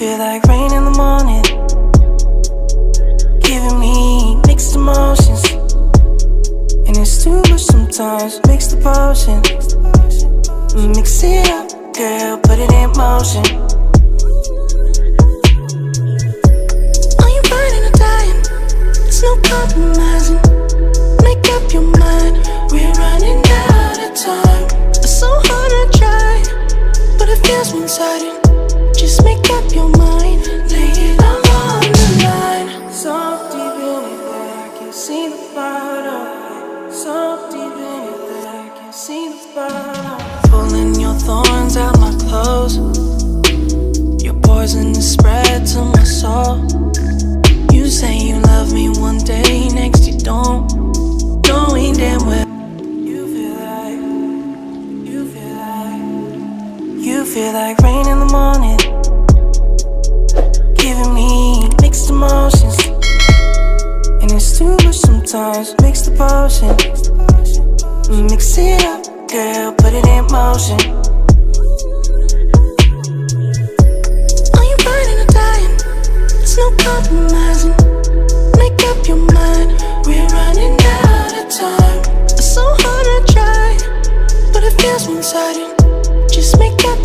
feel like rain in the morning, giving me mixed emotions. And it's too much sometimes, mix the potion. Mix it up, girl, put it in motion. Are you burning or dying? There's no compromising. Make up your mind, we're running out of time. It's so hard to try, but it feels one-sided. Just make up your mind, lay it all on the line. So deep in it that I can see the bottom. So deep in it that I can see the bottom. Pulling your thorns out my clothes. Your poison is spread to my soul. You say you love me one day, next you don't. Knowing damn well you feel like rain in the morning, giving me mixed emotions. And it's too much sometimes, mix the potion. Mix it up, girl, put it in motion. Are you burning or dying? There's no compromising. Make up your mind, we're running out of time. It's so hard to try, but it feels one-sided. Just make up